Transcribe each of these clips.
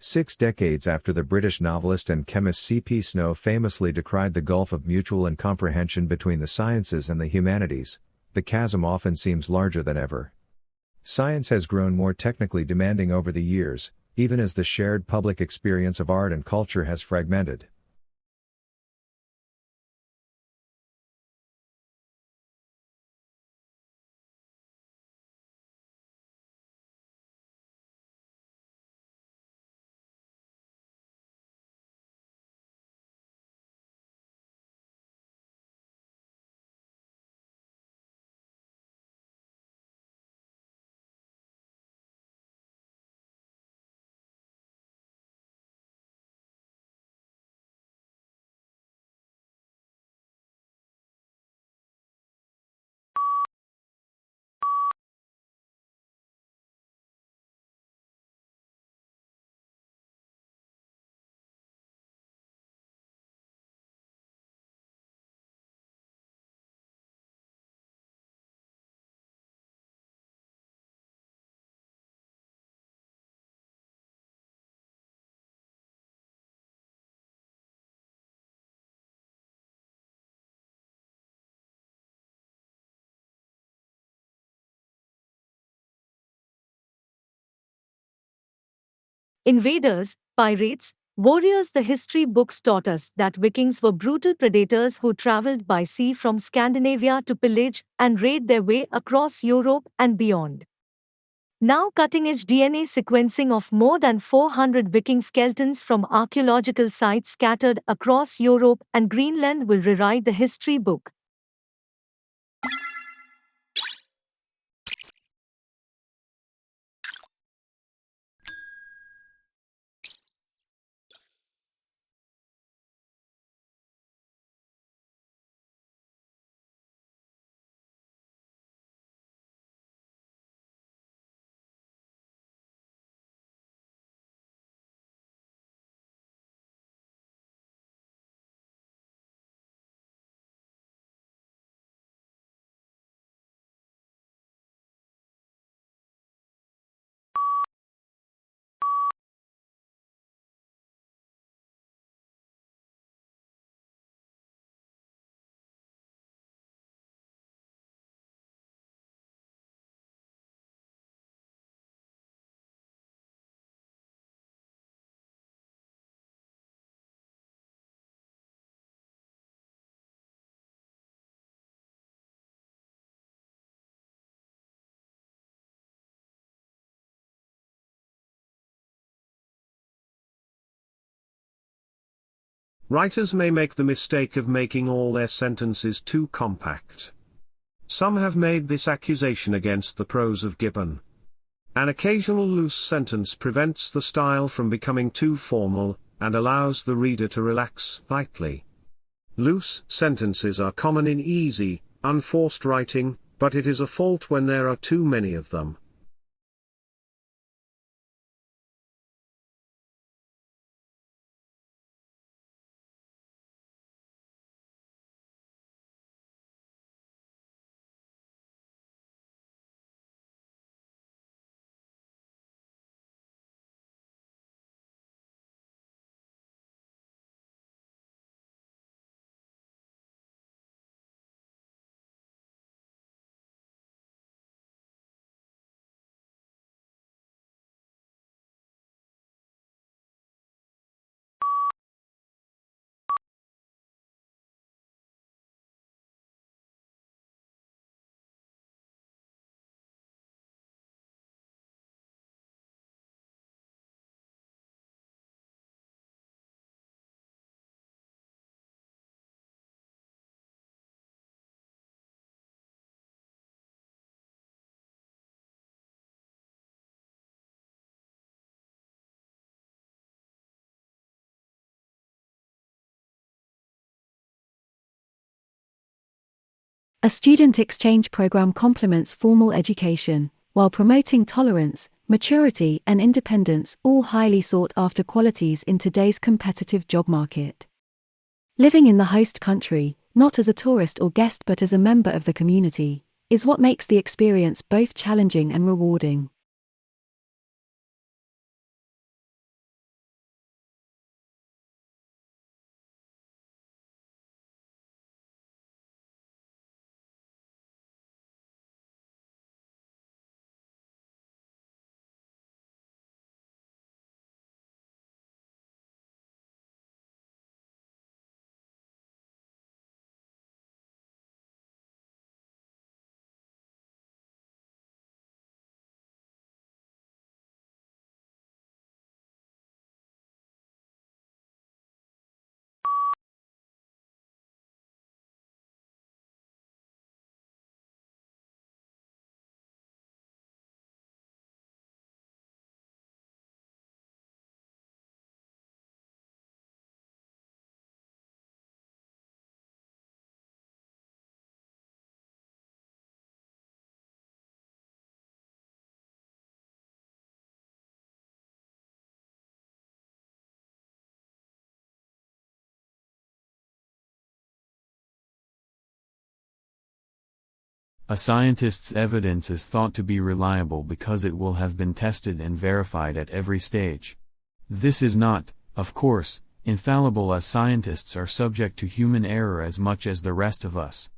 6 decades after the British novelist and chemist C.P. Snow famously decried the gulf of mutual incomprehension between the sciences and the humanities, the chasm often seems larger than ever. Science has grown more technically demanding over the years, even as the shared public experience of art and culture has fragmented. Invaders, pirates, warriors. The history books taught us that Vikings were brutal predators who traveled by sea from Scandinavia to pillage and raid their way across Europe and beyond. Now, cutting-edge DNA sequencing of more than 400 Viking skeletons from archaeological sites scattered across Europe and Greenland will rewrite the history book. Writers may make the mistake of making all their sentences too compact. Some have made this accusation against the prose of Gibbon. An occasional loose sentence prevents the style from becoming too formal, and allows the reader to relax lightly. Loose sentences are common in easy, unforced writing, but it is a fault when there are too many of them. A student exchange program complements formal education, while promoting tolerance, maturity, and independence, all highly sought-after qualities in today's competitive job market. Living in the host country, not as a tourist or guest but as a member of the community, is what makes the experience both challenging and rewarding. A scientist's evidence is thought to be reliable because it will have been tested and verified at every stage. This is not, of course, infallible, as scientists are subject to human error as much as the rest of us.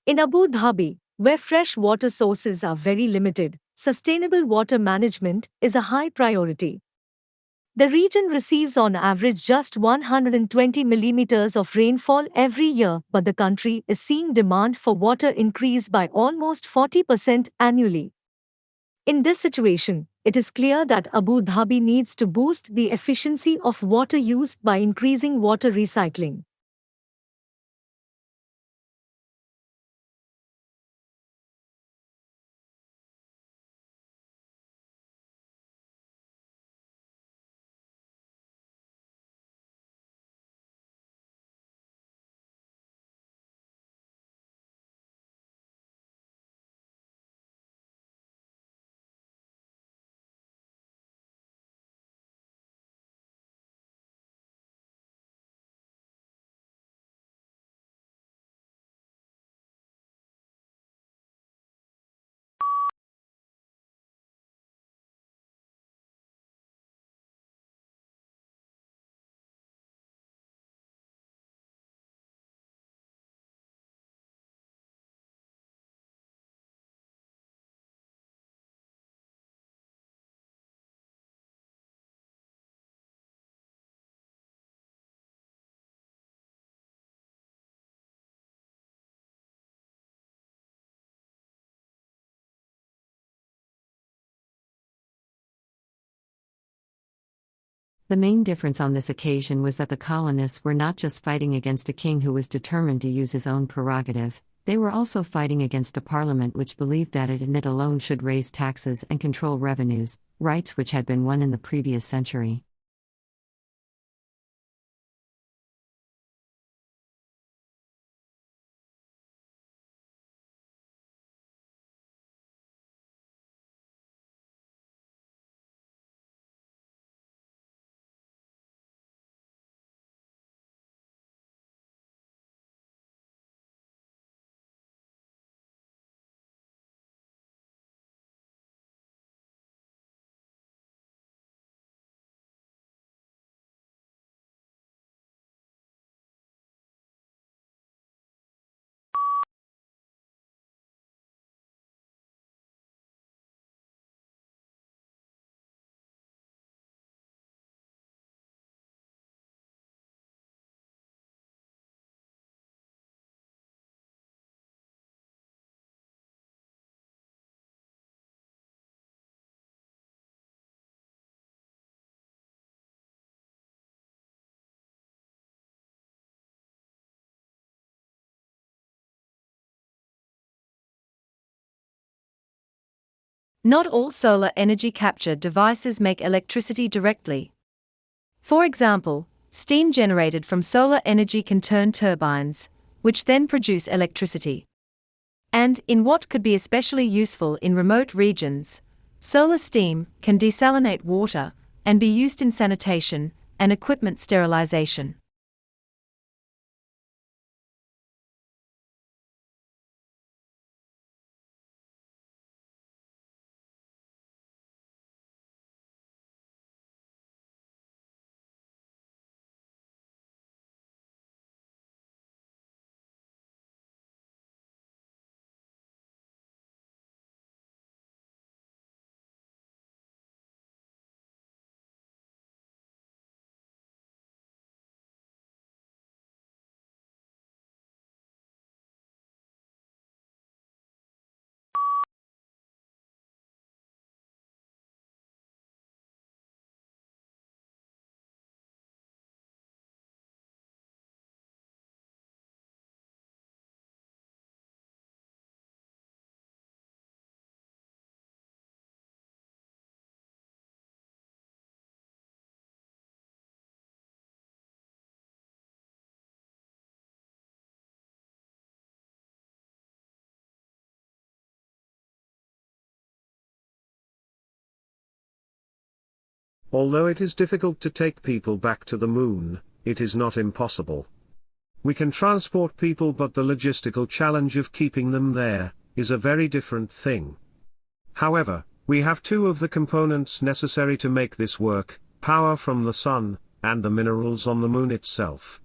In Abu Dhabi, where fresh water sources are very limited, sustainable water management is a high priority. The region receives on average just 120 millimeters of rainfall every year, but the country is seeing demand for water increase by almost 40% annually. In this situation, it is clear that Abu Dhabi needs to boost the efficiency of water use by increasing water recycling. The main difference on this occasion was that the colonists were not just fighting against a king who was determined to use his own prerogative, they were also fighting against a parliament which believed that it and it alone should raise taxes and control revenues, rights which had been won in the previous century. Not all solar energy capture devices make electricity directly. For example, steam generated from solar energy can turn turbines, which then produce electricity. And, in what could be especially useful in remote regions, solar steam can desalinate water and be used in sanitation and equipment sterilization. Although it is difficult to take people back to the moon, it is not impossible. We can transport people, but the logistical challenge of keeping them there is a very different thing. However, we have two of the components necessary to make this work: power from the sun, and the minerals on the moon itself.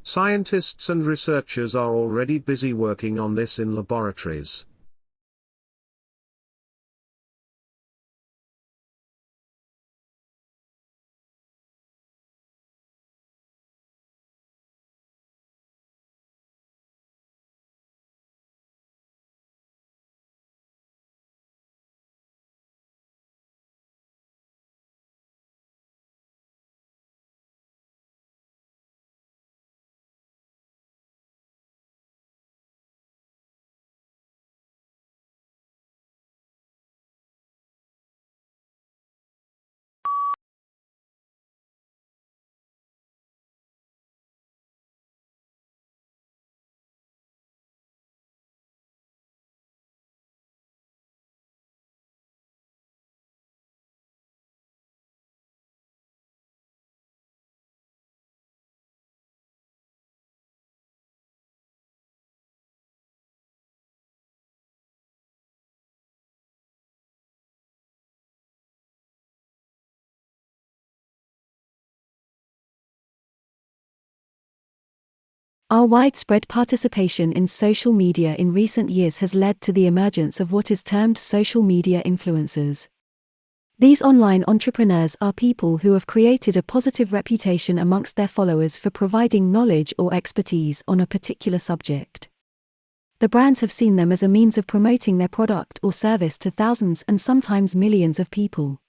Scientists and researchers are already busy working on this in laboratories. Our widespread participation in social media in recent years has led to the emergence of what is termed social media influencers. These online entrepreneurs are people who have created a positive reputation amongst their followers for providing knowledge or expertise on a particular subject. The brands have seen them as a means of promoting their product or service to thousands and sometimes millions of people.